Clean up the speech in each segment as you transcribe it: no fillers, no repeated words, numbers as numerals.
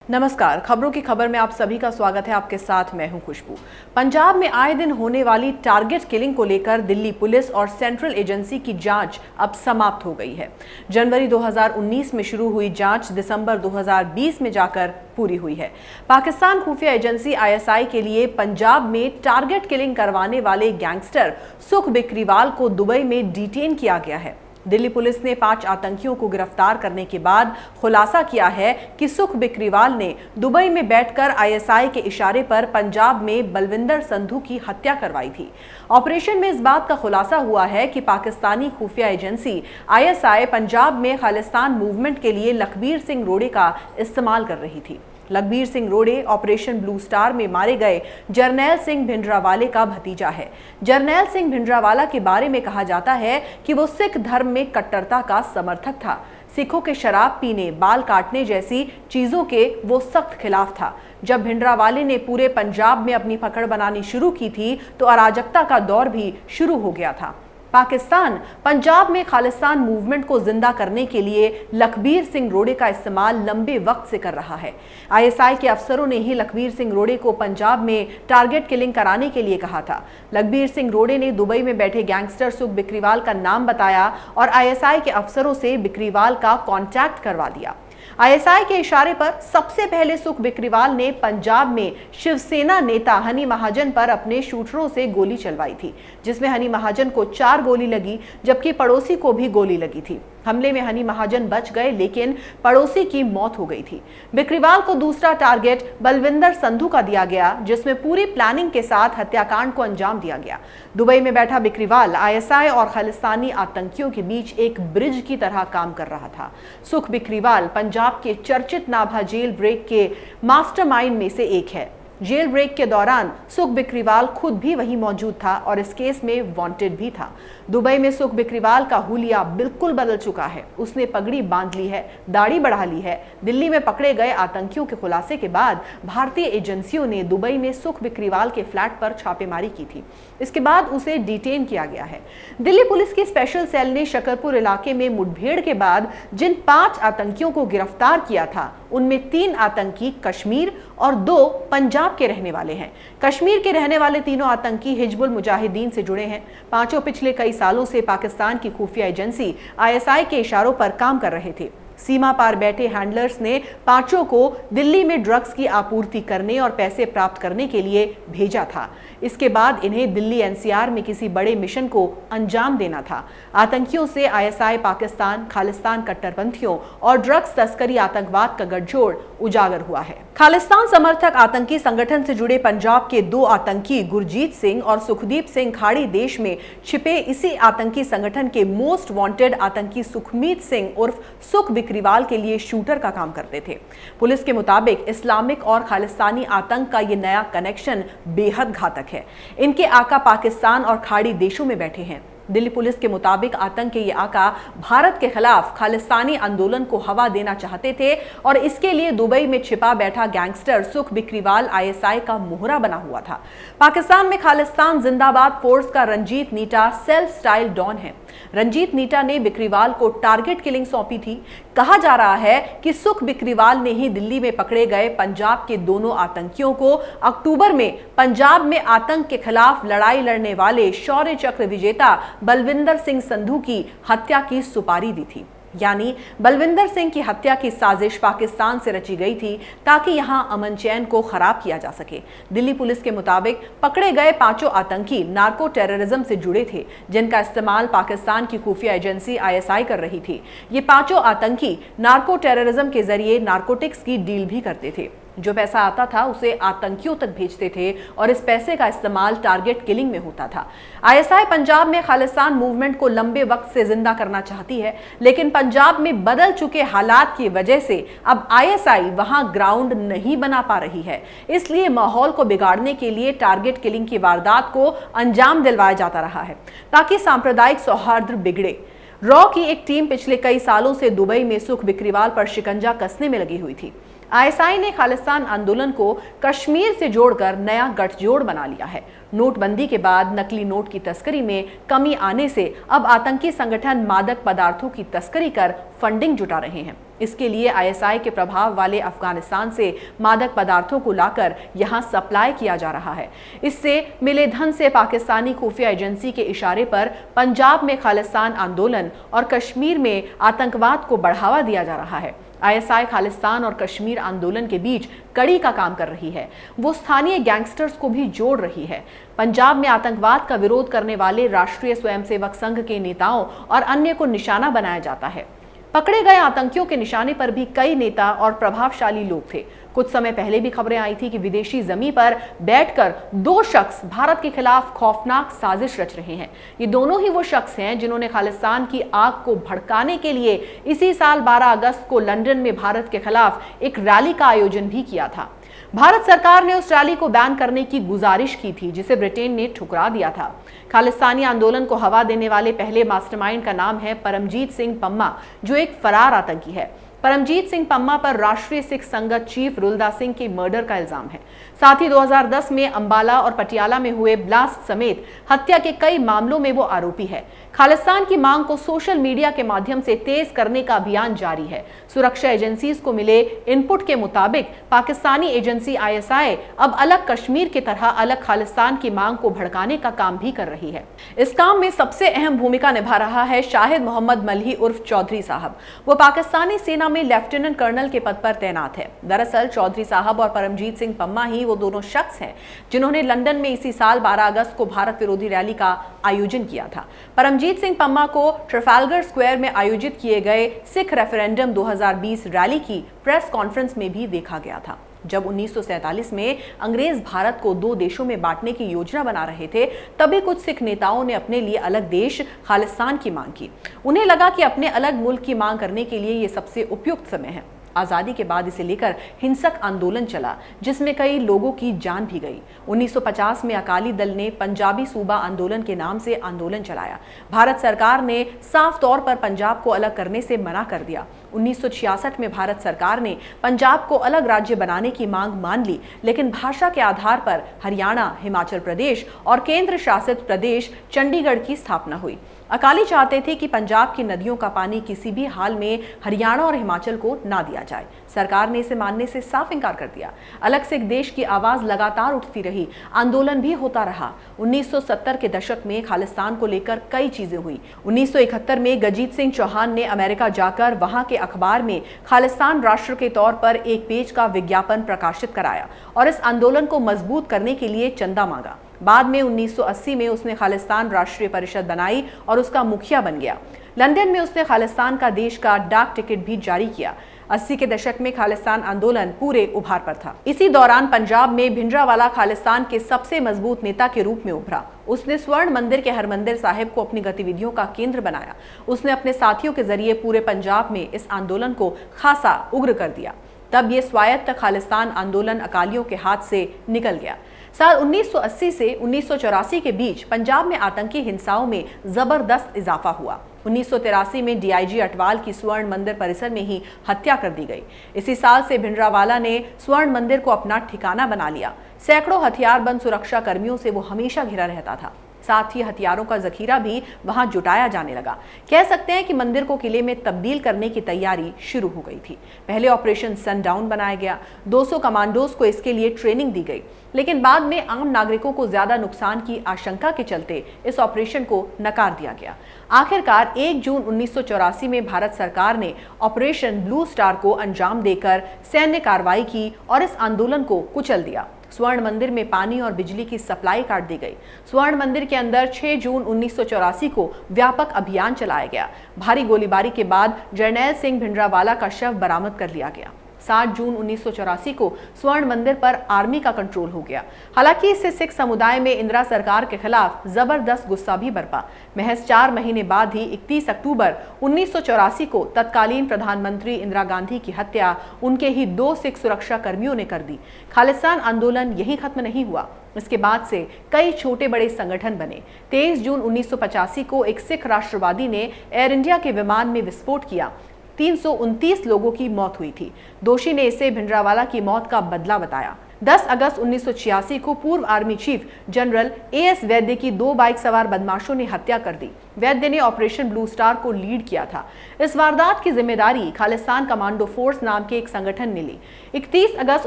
नमस्कार, खबरों की खबर में आप सभी का स्वागत है। आपके साथ मैं हूं खुशबू। पंजाब में आए दिन होने वाली टारगेट किलिंग को लेकर दिल्ली पुलिस और सेंट्रल एजेंसी की जांच अब समाप्त हो गई है। जनवरी 2019 में शुरू हुई जांच दिसंबर 2020 में जाकर पूरी हुई है। पाकिस्तान खुफिया एजेंसी ISI के लिए पंजाब में टारगेट किलिंग करवाने वाले गैंगस्टर सुख बिकरीवाल को दुबई में डिटेन किया गया है। दिल्ली पुलिस ने 5 आतंकियों को गिरफ्तार करने के बाद खुलासा किया है कि सुख बिकरीवाल ने दुबई में बैठकर ISI के इशारे पर पंजाब में बलविंदर संधू की हत्या करवाई थी। ऑपरेशन में इस बात का खुलासा हुआ है कि पाकिस्तानी खुफिया एजेंसी ISI पंजाब में खालिस्तान मूवमेंट के लिए लखबीर सिंह रोड़े का इस्तेमाल कर रही थी। लखबीर सिंह रोड़े ऑपरेशन ब्लू स्टार में मारे गए जरनैल सिंह भिंडरावाले का भतीजा है। जरनैल सिंह भिंडरावाला के बारे में कहा जाता है कि वो सिख धर्म में कट्टरता का समर्थक था। सिखों के शराब पीने, बाल काटने जैसी चीजों के वो सख्त खिलाफ था। जब भिंडरावाले ने पूरे पंजाब में अपनी पकड़ बनानी शुरू की थी तो अराजकता का दौर भी शुरू हो गया था। पाकिस्तान पंजाब में खालिस्तान मूवमेंट को जिंदा करने के लिए लखबीर सिंह रोड़े का इस्तेमाल लंबे वक्त से कर रहा है। ISI के अफसरों ने ही लखबीर सिंह रोड़े को पंजाब में टारगेट किलिंग कराने के लिए कहा था। लखबीर सिंह रोड़े ने दुबई में बैठे गैंगस्टर सुख बिकरीवाल का नाम बताया और ISI के अफसरों से बिकरीवाल का कॉन्टैक्ट करवा दिया। ISI के इशारे पर सबसे पहले सुख बिकरीवाल ने पंजाब में शिवसेना नेता हनी महाजन पर अपने शूटरों से गोली चलवाई थी, जिसमें हनी महाजन को 4 गोली लगी, जबकि पड़ोसी को भी गोली लगी थी। हमले में हनी महाजन बच गए, लेकिन पड़ोसी की मौत हो गई थी। बिकरीवाल को दूसरा टारगेट बलविंदर संधू का दिया गया, जिसमें पूरी प्लानिंग के साथ हत्याकांड को अंजाम दिया गया। दुबई में बैठा बिकरीवाल ISI और खालिस्तानी आतंकियों के बीच एक ब्रिज की तरह काम कर रहा था। सुख बिकरीवाल पंजाब के चर्चित नाभा जेल ब्रेक के मास्टरमाइंड में से एक है। जेल ब्रेक के दौरान सुख बिकरीवाल खुद भी वहीं मौजूद था और इस केस में वांटेड भी था। दुबई में सुख बिकरीवाल का हुलिया बिल्कुल बदल चुका है। उसने पगड़ी बांध ली है, दाढ़ी बढ़ा ली है। दिल्ली में पकड़े गए आतंकियों के खुलासे के बाद भारतीय एजेंसियों ने दुबई में सुख बिकरीवाल के फ्लैट पर छापेमारी की थी। इसके बाद उसे डिटेन किया गया है। दिल्ली पुलिस की स्पेशल सेल ने शकरपुर इलाके में मुठभेड़ के बाद जिन 5 आतंकियों को गिरफ्तार किया था, उनमें 3 आतंकी कश्मीर और 2 पंजाब के रहने वाले हैं। कश्मीर के रहने वाले तीनों आतंकी हिजबुल मुजाहिदीन से जुड़े हैं। पांचों पिछले कई सालों से पाकिस्तान की खुफिया एजेंसी ISI के इशारों पर काम कर रहे थे। सीमा पार बैठे हैंडलर्स ने पांचों को दिल्ली में ड्रग्स की आपूर्ति करने और पैसे प्राप्त करने के लिए भेजा था। इसके बाद इन्हें दिल्ली NCR में किसी बड़े मिशन को अंजाम देना था। आतंकियों से ISI पाकिस्तान, खालिस्तान कट्टरपंथियों और ड्रग्स तस्करी आतंकवाद का गठजोड़ उजागर हुआ है। खालिस्तान समर्थक आतंकी संगठन से जुड़े पंजाब के 2 आतंकी गुरजीत सिंह और सुखदीप सिंह खाड़ी देश में छिपे इसी आतंकी संगठन के मोस्ट वांटेड आतंकी सुखमीत सिंह उर्फ सुख बिकरीवाल के लिए शूटर का काम करते थे। पुलिस के मुताबिक इस्लामिक और खालिस्तानी आतंक का ये नया कनेक्शन बेहद घातक है। इनके आका पाकिस्तान और खाड़ी देशों में बैठे हैं। दिल्ली पुलिस के मुताबिक आतंक के ये आका भारत के खिलाफ खालिस्तानी आंदोलन को हवा देना चाहते थे और इसके लिए दुबई में छिपा बैठा गैंगस्टर सुख बिकरीवाल ISI का मोहरा बना हुआ था। पाकिस्तान में खालिस्तान जिंदाबाद फोर्स का रंजीत नीटा सेल्फ स्टाइल डॉन है। रंजीत नीटा ने बिकरीवाल को टारगेट किलिंग सौंपी थी। कहा जा रहा है कि सुख बिकरीवाल ने ही दिल्ली में पकड़े गए पंजाब के दोनों आतंकियों को अक्टूबर में पंजाब में आतंक के खिलाफ लड़ाई लड़ने वाले शौर्य चक्र विजेता बलविंदर सिंह संधू की हत्या की सुपारी दी थी। यानी बलविंदर सिंह की हत्या की साजिश पाकिस्तान से रची गई थी ताकि यहां अमन चैन को खराब किया जा सके। दिल्ली पुलिस के मुताबिक पकड़े गए 5 आतंकी नार्को टेररिज्म से जुड़े थे, जिनका इस्तेमाल पाकिस्तान की खुफिया एजेंसी ISI कर रही थी। ये 5 आतंकी नार्को टेररिज्म के जरिए नार्कोटिक्स की डील भी करते थे। जो पैसा आता था उसे आतंकियों तक भेजते थे और इस पैसे का इस्तेमाल टारगेट किलिंग में होता था। ISI पंजाब में खालिस्तान मूवमेंट को लंबे वक्त से जिंदा करना चाहती है, लेकिन पंजाब में बदल चुके हालात की वजह से अब ISI वहां ग्राउंड नहीं बना पा रही है। इसलिए माहौल को बिगाड़ने के लिए टारगेट किलिंग की वारदात को अंजाम दिलवाया जाता रहा है ताकि सांप्रदायिक सौहार्द बिगड़े। रॉ की एक टीम पिछले कई सालों से दुबई में सुख बिकरीवाल पर शिकंजा कसने में लगी हुई थी। आईएसआई ने खालिस्तान आंदोलन को कश्मीर से जोड़कर नया गठजोड़ बना लिया है। नोटबंदी के बाद नकली नोट की तस्करी में कमी आने से अब आतंकी संगठन मादक पदार्थों की तस्करी कर फंडिंग जुटा रहे हैं। इसके लिए आईएसआई के प्रभाव वाले अफगानिस्तान से मादक पदार्थों को लाकर यहां सप्लाई किया जा रहा है। इससे मिले धन से पाकिस्तानी खुफिया एजेंसी के इशारे पर पंजाब में खालिस्तान आंदोलन और कश्मीर में आतंकवाद को बढ़ावा दिया जा रहा है। आईएसआई खालिस्तान और कश्मीर आंदोलन के बीच कड़ी का काम कर रही है। वो स्थानीय गैंगस्टर्स को भी जोड़ रही है। पंजाब में आतंकवाद का विरोध करने वाले राष्ट्रीय स्वयंसेवक संघ के नेताओं और अन्य को निशाना बनाया जाता है। पकड़े गए आतंकियों के निशाने पर भी कई नेता और प्रभावशाली लोग थे। कुछ समय पहले भी खबरें आई थी कि विदेशी जमीन पर बैठकर 2 शख्स भारत के खिलाफ खौफनाक साजिश रच रहे हैं। ये दोनों ही वो शख्स हैं जिन्होंने खालिस्तान की आग को भड़काने के लिए इसी साल 12 अगस्त को लंदन में भारत के खिलाफ एक रैली का आयोजन भी किया था। भारत सरकार ने उस रैली को बैन करने की गुजारिश की थी, जिसे ब्रिटेन ने ठुकरा दिया था। खालिस्तानी आंदोलन को हवा देने वाले पहले मास्टरमाइंड का नाम है परमजीत सिंह पम्मा, जो एक फरार आतंकी है। परमजीत सिंह पम्मा पर राष्ट्रीय सिख संगत चीफ रुलदा सिंह के मर्डर का इल्जाम है। साथ ही 2010 में अंबाला और पटियाला में हुए ब्लास्ट समेत हत्या के कई मामलों में वो आरोपी है। खालिस्तान की मांग को सोशल मीडिया के माध्यम से तेज करने का अभियान जारी है। सुरक्षा एजेंसीज को मिले इनपुट के मुताबिक पाकिस्तानी एजेंसी आईएसआई अब अलग कश्मीर की तरह अलग खालिस्तान की मांग को भड़काने का काम भी कर रही है। इस काम में सबसे अहम भूमिका निभा रहा है शाहिद मोहम्मद मल्ही उर्फ चौधरी साहब। वो पाकिस्तानी सेना में लेफ्टिनेंट कर्नल के पद पर तैनात है। दरअसल चौधरी साहब और परमजीत सिंह पम्मा ही वो दोनों शख्स हैं जिन्होंने लंदन में इसी साल 12 अगस्त को भारत विरोधी रैली का आयोजन किया था। परमजीत सिंह पम्मा को ट्रफाल्गर स्क्वायर में आयोजित किए गए सिख रेफरेंडम 2020 रैली की प्रेस कॉन्फ्रेंस में भी देखा गया था। जब 1947 में अंग्रेज भारत को 2 देशों में बांटने की योजना बना रहे थे, तभी कुछ सिख नेताओं ने अपने लिए अलग देश खालिस्तान की मांग की। उन्हें लगा कि अपने अलग मुल्क की मांग करने के लिए ये सबसे उपयुक्त समय है। आज़ादी के बाद इसे लेकर हिंसक आंदोलन चला, जिसमें कई लोगों की जान भी गई। 1950 में अकाली दल ने पंजाबी सूबा आंदोलन के नाम से आंदोलन चलाया। भारत सरकार ने साफ तौर पर पंजाब को अलग करने से मना कर दिया। 1966 में भारत सरकार ने पंजाब को अलग राज्य बनाने की मांग मान ली, लेकिन भाषा के आधार पर हरियाणा, हिमाचल प्रदेश और केंद्र शासित प्रदेश चंडीगढ़ की स्थापना हुई। अकाली चाहते थे कि पंजाब की नदियों का पानी किसी भी हाल में हरियाणा और हिमाचल को ना दिया जाए। सरकार ने इसे मानने से साफ इंकार कर दिया। अलग से एक देश की आवाज लगातार उठती रही, आंदोलन भी होता रहा। 1970 के दशक में खालिस्तान को लेकर कई चीजें हुई। 1971 में गजीत सिंह चौहान ने अमेरिका जाकर वहां के अखबार में खालिस्तान राष्ट्र के तौर पर एक पेज का विज्ञापन प्रकाशित कराया और इस आंदोलन को मजबूत करने के लिए चंदा मांगा। बाद में 1980 में उसने खालिस्तान राष्ट्रीय परिषद बनाई और उसका मुखिया बन गया। लंदन में उसने खालिस्तान का देश का डाक टिकट भी जारी किया। 80 के दशक में खालिस्तान आंदोलन पूरे उभार पर था। इसी दौरान पंजाब में भिंडरावाला खालिस्तान के सबसे मजबूत नेता के रूप में उभरा। उसने स्वर्ण मंदिर के हरमंदिर साहिब को अपनी गतिविधियों का केंद्र बनाया। उसने अपने साथियों के जरिए पूरे पंजाब में इस आंदोलन को खासा उग्र कर दिया। तब ये स्वायत्त खालिस्तान आंदोलन अकालियों के हाथ से निकल गया। साल 1980 से 1984 के बीच पंजाब में आतंकी हिंसाओं में जबरदस्त इजाफा हुआ। 1983 में डीआईजी अटवाल की स्वर्ण मंदिर परिसर में ही हत्या कर दी गई। इसी साल से भिंडरावाला ने स्वर्ण मंदिर को अपना ठिकाना बना लिया। सैकड़ों हथियारबंद सुरक्षा कर्मियों से वो हमेशा घिरा रहता था। साथ ही हथियारों का जखीरा भी वहां जुटाया जाने लगा। कह सकते हैं कि मंदिर को किले में तब्दील करने की तैयारी शुरू हो गई थी। पहले ऑपरेशन सनडाउन बनाया गया। 200 कमांडोज को इसके लिए ट्रेनिंग दी गई, लेकिन बाद में आम नागरिकों को ज्यादा नुकसान की आशंका के चलते इस ऑपरेशन को नकार दिया गया। आखिरकार 1 जून 1984 में भारत सरकार ने ऑपरेशन ब्लू स्टार को अंजाम देकर सैन्य कार्रवाई की और इस आंदोलन को कुचल दिया। स्वर्ण मंदिर में पानी और बिजली की सप्लाई काट दी गई। स्वर्ण मंदिर के अंदर 6 जून 1984 को व्यापक अभियान चलाया गया। भारी गोलीबारी के बाद जरनैल सिंह भिंडरावाला का शव बरामद कर लिया गया। 7 जून 1984 को स्वर्ण मंदिर पर आर्मी का कंट्रोल हो गया। हालांकि इससे सिख समुदाय में इंदिरा सरकार के खिलाफ जबरदस्त गुस्सा भी बरपा। महज 4 महीने बाद ही 31 अक्टूबर 1984 को तत्कालीन प्रधानमंत्री इंदिरा गांधी की हत्या उनके ही 2 सिख सुरक्षा कर्मियों ने कर दी। खालिस्तान आंदोलन यही खत्म नहीं हुआ। इसके बाद से कई छोटे बड़े संगठन बने। 23 जून 1985 को एक सिख राष्ट्रवादी ने एयर इंडिया के विमान में विस्फोट किया। 329 लोगों की मौत हुई थी। दोषी ने इसे भिंडरावाला की मौत का बदला बताया। 10 अगस्त 1986 को पूर्व आर्मी चीफ जनरल एएस वैद्य की 2 बाइक सवार बदमाशों ने हत्या कर दी। वैद्य ने ऑपरेशन ब्लू स्टार को लीड किया था। इस वारदात की जिम्मेदारी खालिस्तान कमांडो फोर्स नाम के एक संगठन ने ली। 31 अगस्त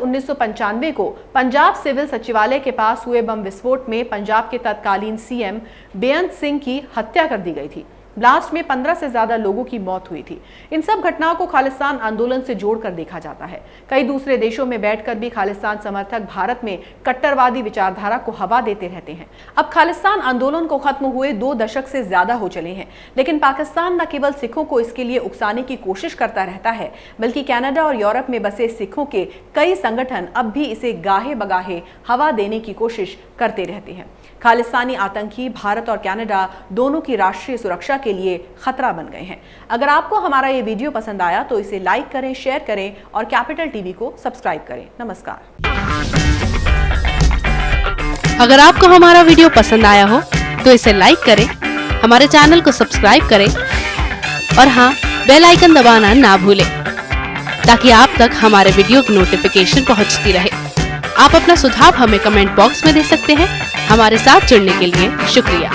1995 को पंजाब सिविल सचिवालय के पास हुए बम विस्फोट में पंजाब के तत्कालीन सीएम बेअंत सिंह की हत्या कर दी गई थी। ब्लास्ट में 15 से ज्यादा लोगों की मौत हुई थी। इन सब घटनाओं को खालिस्तान आंदोलन से जोड़कर देखा जाता है। कई दूसरे देशों में बैठकर भी खालिस्तान समर्थक भारत में कट्टरवादी विचारधारा को हवा देते रहते हैं। अब खालिस्तान आंदोलन को खत्म हुए 2 दशक से ज्यादा हो चले हैं, लेकिन पाकिस्तान न केवल सिखों को इसके लिए उकसाने की कोशिश करता रहता है, बल्कि कनाडा और यूरोप में बसे सिखों के कई संगठन अब भी इसे गाहे बगाहे हवा देने की कोशिश करते रहते हैं। खालिस्तानी आतंकी भारत और कनाडा दोनों की राष्ट्रीय सुरक्षा के लिए खतरा बन गए हैं। अगर आपको हमारा ये वीडियो पसंद आया तो इसे लाइक करें, शेयर करें और कैपिटल टीवी को सब्सक्राइब करें। नमस्कार। अगर आपको हमारा वीडियो पसंद आया हो तो इसे लाइक करें, हमारे चैनल को सब्सक्राइब करें और हाँ, बेल आइकन दबाना ना भूलें ताकि आप तक हमारे वीडियो की नोटिफिकेशन पहुंचती रहे। आप अपना सुझाव हमें कमेंट बॉक्स में दे सकते हैं। हमारे साथ जुड़ने के लिए शुक्रिया।